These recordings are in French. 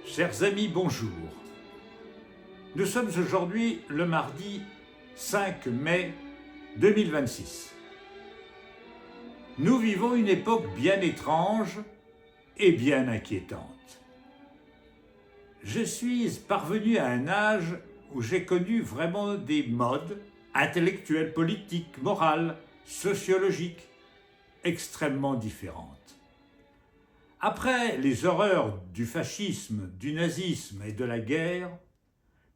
Chers amis, bonjour. Nous sommes aujourd'hui le mardi 5 mai 2026. Nous vivons une époque bien étrange et bien inquiétante. Je suis parvenu à un âge où j'ai connu vraiment des modes intellectuelles, politiques, morales, sociologiques, extrêmement différentes. Après les horreurs du fascisme, du nazisme et de la guerre,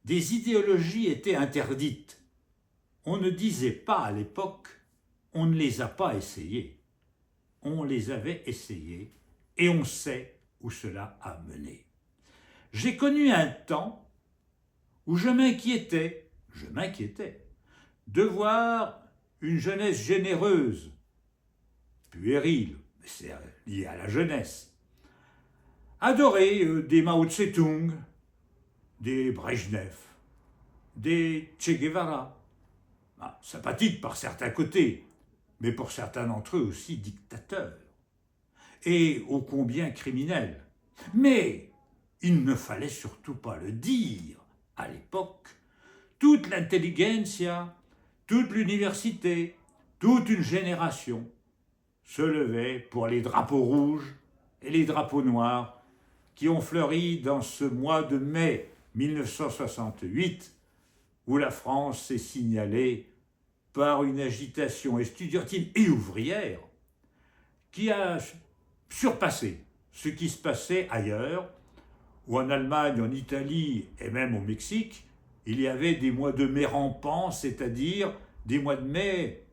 des idéologies étaient interdites. On ne disait pas à l'époque, on ne les a pas essayées. On les avait essayées et on sait où cela a mené. J'ai connu un temps où je m'inquiétais de voir une jeunesse généreuse, puérile, mais c'est lié à la jeunesse, adorer des Mao Tse-tung, des Brejnev, des Che Guevara, sympathiques par certains côtés, mais pour certains d'entre eux aussi dictateurs, et ô combien criminels. Mais il ne fallait surtout pas le dire. À l'époque, toute l'intelligentsia, toute l'université, toute une génération se levait pour les drapeaux rouges et les drapeaux noirs qui ont fleuri dans ce mois de mai 1968, où la France s'est signalée par une agitation estudiantine et ouvrière qui a surpassé ce qui se passait ailleurs, où en Allemagne, en Italie et même au Mexique, il y avait des mois de mai rampants, c'est-à-dire des mois de mai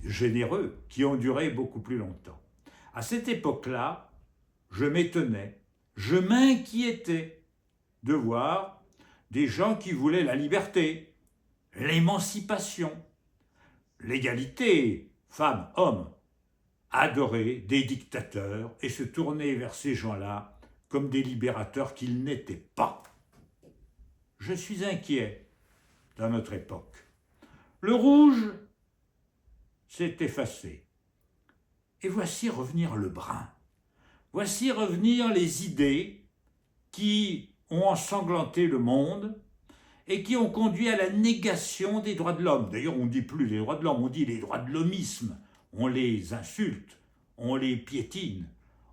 généreux, qui ont duré beaucoup plus longtemps. À cette époque-là, je m'étonnais, je m'inquiétais de voir des gens qui voulaient la liberté, l'émancipation, l'égalité, femmes, hommes, adorer des dictateurs et se tourner vers ces gens-là comme des libérateurs qu'ils n'étaient pas. Je suis inquiet dans notre époque. Le rouge s'est effacé. Et voici revenir le brun. Voici revenir les idées qui ont ensanglanté le monde et qui ont conduit à la négation des droits de l'homme. D'ailleurs, on ne dit plus les droits de l'homme, on dit les droits de l'hommisme. On les insulte, on les piétine,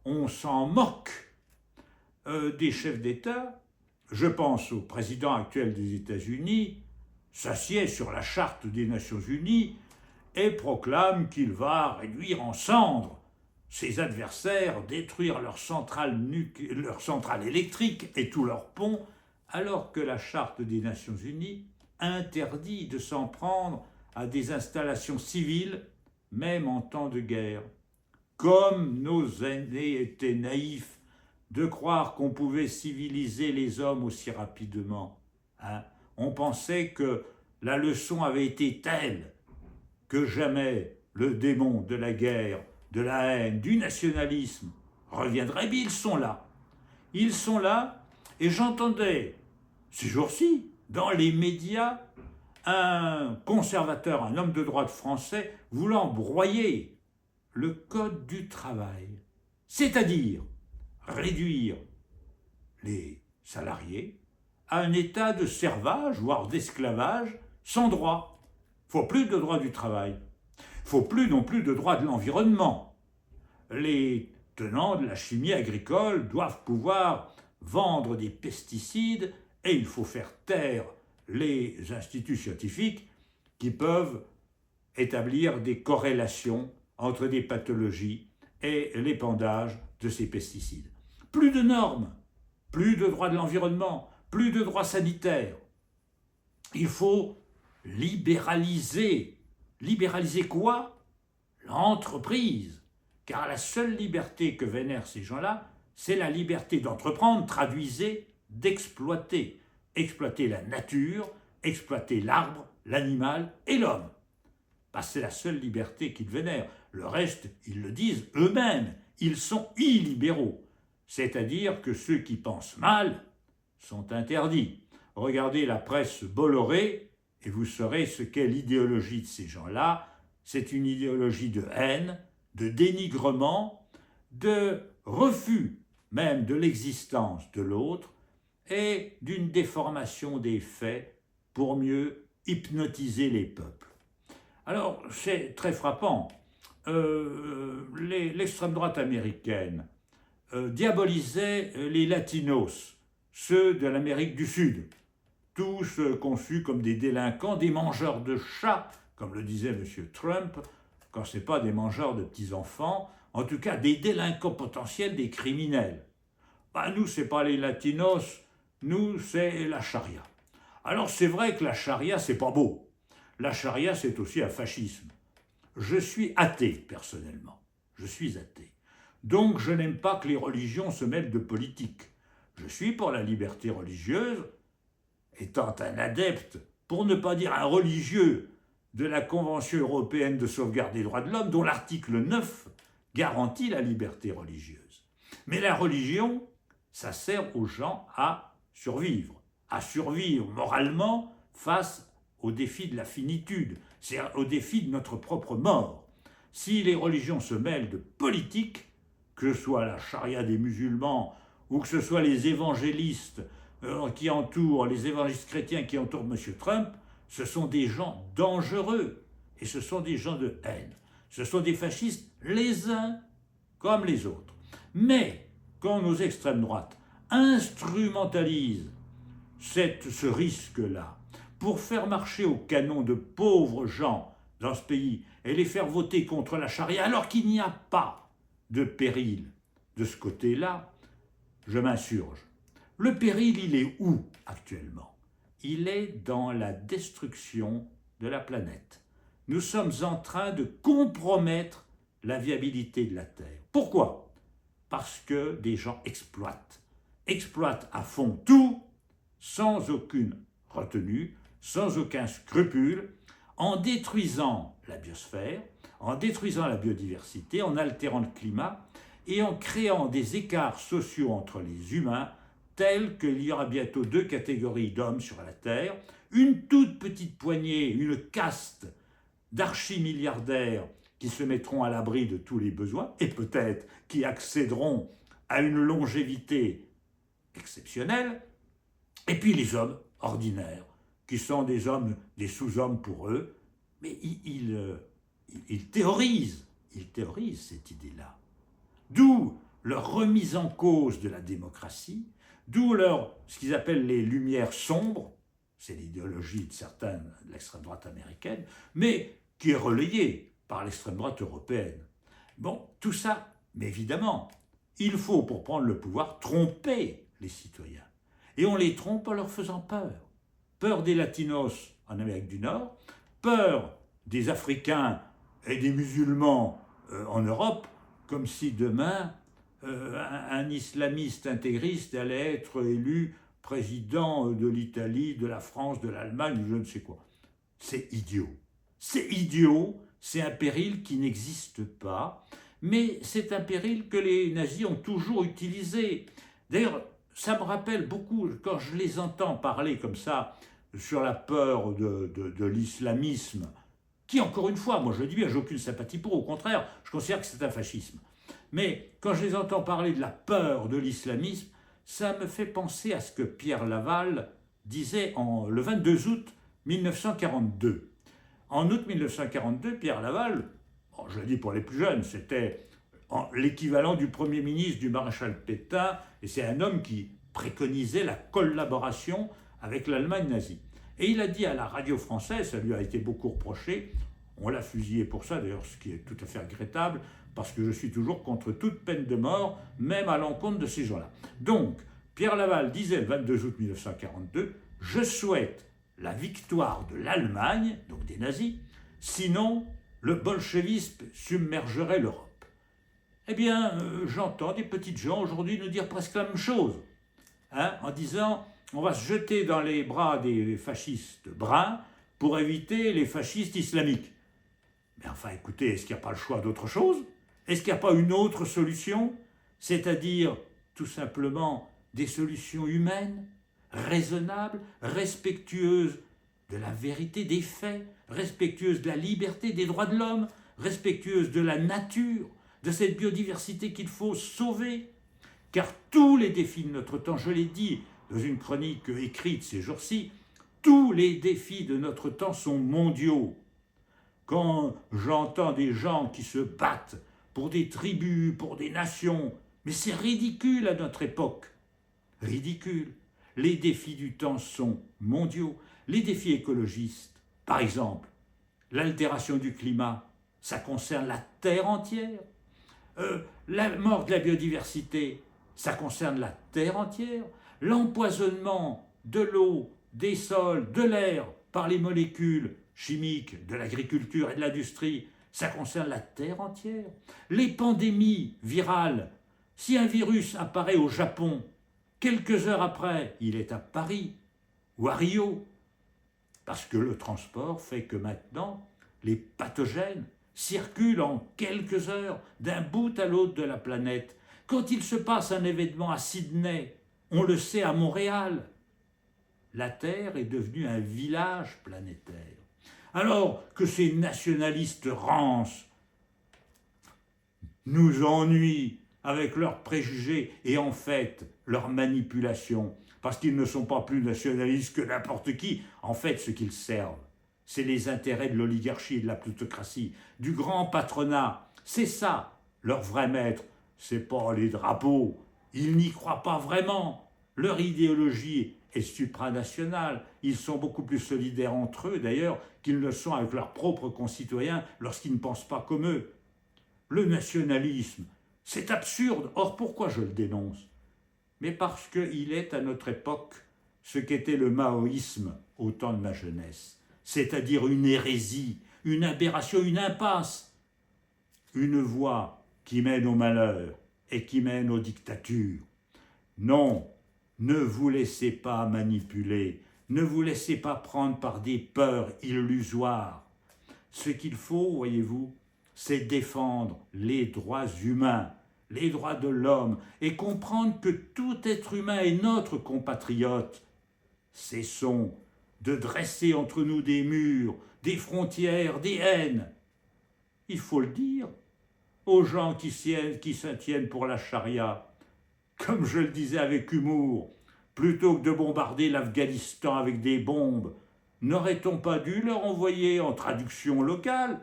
on s'en moque des chefs d'État. Je pense au président actuel des États-Unis, s'assied sur la charte des Nations Unies et proclame qu'il va réduire en cendres ses adversaires, détruire leurs centrales électriques et tous leurs ponts, alors que la charte des Nations Unies interdit de s'en prendre à des installations civiles, même en temps de guerre. Comme nos aînés étaient naïfs de croire qu'on pouvait civiliser les hommes aussi rapidement. On pensait que la leçon avait été telle que jamais le démon de la guerre, de la haine, du nationalisme reviendrait. Mais ils sont là. Ils sont là, et j'entendais ces jours-ci, dans les médias, un conservateur, un homme de droite français, voulant broyer le code du travail, c'est-à-dire réduire les salariés à un état de servage, voire d'esclavage, sans droit. Il ne faut plus de droit du travail. Il ne faut plus non plus de droit de l'environnement. Les tenants de la chimie agricole doivent pouvoir vendre des pesticides et il faut faire taire les instituts scientifiques qui peuvent établir des corrélations entre des pathologies et l'épandage de ces pesticides. Plus de normes, plus de droits de l'environnement, plus de droits sanitaires. Il faut libéraliser. Libéraliser quoi? L'entreprise. Car la seule liberté que vénèrent ces gens-là, c'est la liberté d'entreprendre, traduisez, d'exploiter. Exploiter la nature, exploiter l'arbre, l'animal et l'homme. C'est la seule liberté qu'ils vénèrent. Le reste, ils le disent eux-mêmes, ils sont illibéraux. C'est-à-dire que ceux qui pensent mal sont interdits. Regardez la presse Bolloré et vous saurez ce qu'est l'idéologie de ces gens-là. C'est une idéologie de haine, de dénigrement, de refus même de l'existence de l'autre, et d'une déformation des faits pour mieux hypnotiser les peuples. Alors, c'est très frappant. L'extrême droite américaine diabolisait les latinos, ceux de l'Amérique du Sud, tous conçus comme des délinquants, des mangeurs de chats, comme le disait M. Trump, quand ce n'est pas des mangeurs de petits-enfants, en tout cas des délinquants potentiels, des criminels. Nous, ce n'est pas les latinos, nous, c'est la charia. Alors c'est vrai que la charia, c'est pas beau. La charia, c'est aussi un fascisme. Je suis athée, personnellement. Je suis athée. Donc je n'aime pas que les religions se mêlent de politique. Je suis pour la liberté religieuse, étant un adepte, pour ne pas dire un religieux, de la Convention européenne de sauvegarde des droits de l'homme, dont l'article 9 garantit la liberté religieuse. Mais la religion, ça sert aux gens à survivre moralement face au défi de la finitude, c'est au défi de notre propre mort. Si les religions se mêlent de politique, que ce soit la charia des musulmans ou que ce soit les évangélistes qui entourent, les évangélistes chrétiens qui entourent M. Trump, ce sont des gens dangereux et ce sont des gens de haine. Ce sont des fascistes les uns comme les autres. Mais quand nos extrêmes droites instrumentalisent ce risque-là pour faire marcher au canon de pauvres gens dans ce pays et les faire voter contre la charia alors qu'il n'y a pas de péril de ce côté-là, je m'insurge. Le péril, il est où actuellement? Il est dans la destruction de la planète. Nous sommes en train de compromettre la viabilité de la Terre. Pourquoi? Parce que des gens exploitent à fond tout, sans aucune retenue, sans aucun scrupule, en détruisant la biosphère, en détruisant la biodiversité, en altérant le climat et en créant des écarts sociaux entre les humains tels qu'il y aura bientôt 2 catégories d'hommes sur la Terre, une toute petite poignée, une caste d'archimilliardaires qui se mettront à l'abri de tous les besoins et peut-être qui accéderont à une longévité exceptionnelle, et puis les hommes ordinaires, qui sont des hommes, des sous-hommes pour eux, mais ils théorisent cette idée-là. D'où leur remise en cause de la démocratie, d'où ce qu'ils appellent les lumières sombres, c'est l'idéologie de certains de l'extrême droite américaine, mais qui est relayée par l'extrême droite européenne. Bon, tout ça, mais évidemment, il faut, pour prendre le pouvoir, tromper les citoyens. Et on les trompe en leur faisant peur. Peur des latinos en Amérique du Nord, peur des Africains et des musulmans en Europe, comme si demain un islamiste intégriste allait être élu président de l'Italie, de la France, de l'Allemagne, je ne sais quoi. C'est idiot. C'est idiot, c'est un péril qui n'existe pas, mais c'est un péril que les nazis ont toujours utilisé. D'ailleurs, ça me rappelle beaucoup, quand je les entends parler comme ça, sur la peur de l'islamisme, qui, encore une fois, moi je dis bien, j'ai aucune sympathie pour, au contraire, je considère que c'est un fascisme. Mais quand je les entends parler de la peur de l'islamisme, ça me fait penser à ce que Pierre Laval disait le 22 août 1942. En août 1942, Pierre Laval, je le dis pour les plus jeunes, c'était l'équivalent du Premier ministre du maréchal Pétain, et c'est un homme qui préconisait la collaboration avec l'Allemagne nazie. Et il a dit à la radio française, ça lui a été beaucoup reproché, on l'a fusillé pour ça d'ailleurs, ce qui est tout à fait regrettable, parce que je suis toujours contre toute peine de mort, même à l'encontre de ces gens-là. Donc, Pierre Laval disait le 22 août 1942, « Je souhaite la victoire de l'Allemagne, donc des nazis, sinon le bolchevisme submergerait l'Europe. » Eh bien, j'entends des petites gens aujourd'hui nous dire presque la même chose, en disant on va se jeter dans les bras des fascistes bruns pour éviter les fascistes islamiques. Mais enfin, écoutez, est-ce qu'il n'y a pas le choix d'autre chose? Est-ce qu'il n'y a pas une autre solution? C'est-à-dire, tout simplement, des solutions humaines, raisonnables, respectueuses de la vérité des faits, respectueuses de la liberté des droits de l'homme, respectueuses de la nature, de cette biodiversité qu'il faut sauver. car tous les défis de notre temps, je l'ai dit dans une chronique écrite ces jours-ci, tous les défis de notre temps sont mondiaux. Quand j'entends des gens qui se battent pour des tribus, pour des nations, mais c'est ridicule à notre époque. Ridicule. Les défis du temps sont mondiaux. Les défis écologistes, par exemple, l'altération du climat, ça concerne la Terre entière. La mort de la biodiversité, ça concerne la Terre entière. L'empoisonnement de l'eau, des sols, de l'air par les molécules chimiques de l'agriculture et de l'industrie, ça concerne la Terre entière. Les pandémies virales, si un virus apparaît au Japon, quelques heures après, il est à Paris ou à Rio, parce que le transport fait que maintenant, les pathogènes circulent en quelques heures d'un bout à l'autre de la planète. Quand il se passe un événement à Sydney, on le sait à Montréal, la Terre est devenue un village planétaire. Alors que ces nationalistes rances nous ennuient avec leurs préjugés et en fait leurs manipulations, parce qu'ils ne sont pas plus nationalistes que n'importe qui. En fait, ce qu'ils servent, c'est les intérêts de l'oligarchie et de la plutocratie, du grand patronat. C'est ça, leur vrai maître. C'est pas les drapeaux. Ils n'y croient pas vraiment. Leur idéologie est supranationale. Ils sont beaucoup plus solidaires entre eux, d'ailleurs, qu'ils ne le sont avec leurs propres concitoyens lorsqu'ils ne pensent pas comme eux. Le nationalisme, c'est absurde. Or, pourquoi je le dénonce ? Mais parce qu'il est à notre époque ce qu'était le maoïsme au temps de ma jeunesse, c'est-à-dire une hérésie, une aberration, une impasse, une voie qui mène au malheur et qui mène aux dictatures. Non, ne vous laissez pas manipuler, ne vous laissez pas prendre par des peurs illusoires. Ce qu'il faut, voyez-vous, c'est défendre les droits humains, les droits de l'homme, et comprendre que tout être humain est notre compatriote. Cessons de dresser entre nous des murs, des frontières, des haines. Il faut le dire aux gens qui s'en tiennent pour la charia. Comme je le disais avec humour, plutôt que de bombarder l'Afghanistan avec des bombes, n'aurait-on pas dû leur envoyer en traduction locale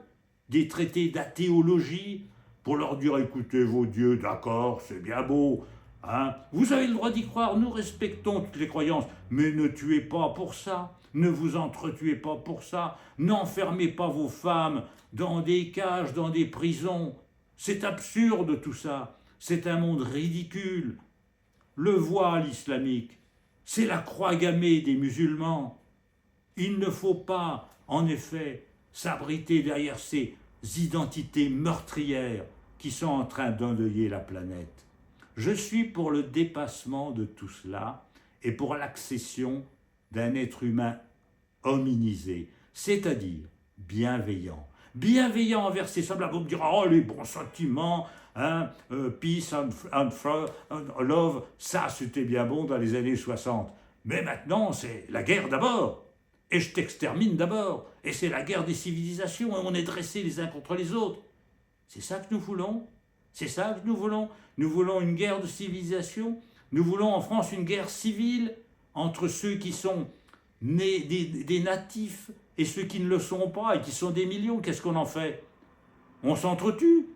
des traités d'athéologie pour leur dire écoutez vos dieux, d'accord, c'est bien beau, hein, vous avez le droit d'y croire, nous respectons toutes les croyances, mais ne tuez pas pour ça, ne vous entretuez pas pour ça, n'enfermez pas vos femmes dans des cages, dans des prisons. C'est absurde tout ça, c'est un monde ridicule. Le voile islamique, c'est la croix gammée des musulmans. Il ne faut pas, en effet, s'abriter derrière ces identités meurtrières qui sont en train d'endeuiller la planète. Je suis pour le dépassement de tout cela et pour l'accession d'un être humain hominisé, c'est-à-dire bienveillant. Bienveillant envers ses semblables. Vous me direz, oh, les bons sentiments, hein, peace and love, ça c'était bien bon dans les années 60. Mais maintenant, c'est la guerre d'abord. Et je t'extermine d'abord. Et c'est la guerre des civilisations, et on est dressés les uns contre les autres. C'est ça que nous voulons. C'est ça que nous voulons. Nous voulons une guerre de civilisation. Nous voulons en France une guerre civile entre ceux qui sont nés des natifs et ceux qui ne le sont pas et qui sont des millions. Qu'est-ce qu'on en fait? On s'entretue.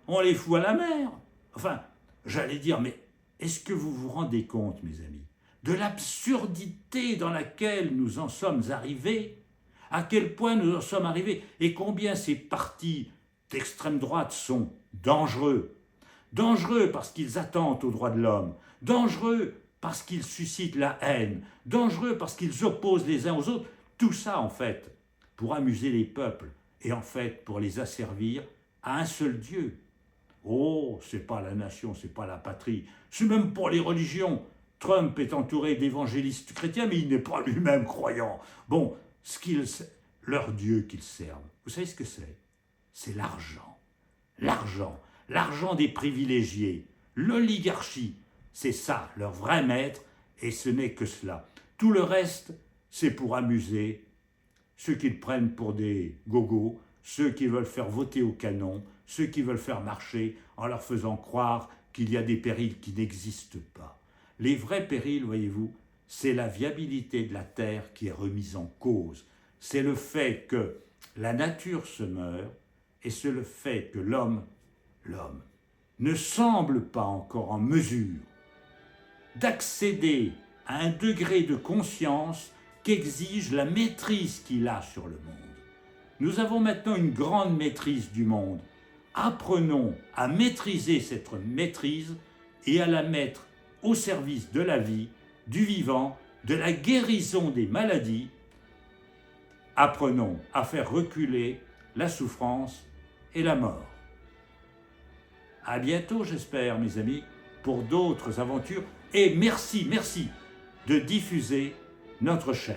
On les fout à la mer. Enfin, j'allais dire, mais est-ce que vous vous rendez compte, mes amis, de l'absurdité dans laquelle nous en sommes arrivés, à quel point nous en sommes arrivés, et combien ces partis d'extrême droite sont dangereux. Dangereux parce qu'ils attentent aux droits de l'homme, dangereux parce qu'ils suscitent la haine, dangereux parce qu'ils opposent les uns aux autres. Tout ça, en fait, pour amuser les peuples, et en fait pour les asservir à un seul Dieu. Oh, c'est pas la nation, c'est pas la patrie, c'est même pas les religions. Trump est entouré d'évangélistes chrétiens, mais il n'est pas lui-même croyant. Bon, leur Dieu qu'ils servent, vous savez ce que c'est? C'est l'argent. L'argent. L'argent des privilégiés. L'oligarchie. C'est ça, leur vrai maître, et ce n'est que cela. Tout le reste, c'est pour amuser ceux qu'ils prennent pour des gogos, ceux qui veulent faire voter au canon, ceux qui veulent faire marcher en leur faisant croire qu'il y a des périls qui n'existent pas. Les vrais périls, voyez-vous, c'est la viabilité de la Terre qui est remise en cause. C'est le fait que la nature se meurt et c'est le fait que l'homme, ne semble pas encore en mesure d'accéder à un degré de conscience qu'exige la maîtrise qu'il a sur le monde. Nous avons maintenant une grande maîtrise du monde. Apprenons à maîtriser cette maîtrise et à la mettre au service de la vie, du vivant, de la guérison des maladies. Apprenons à faire reculer la souffrance et la mort. À bientôt, j'espère, mes amis, pour d'autres aventures. Et merci de diffuser notre chaîne.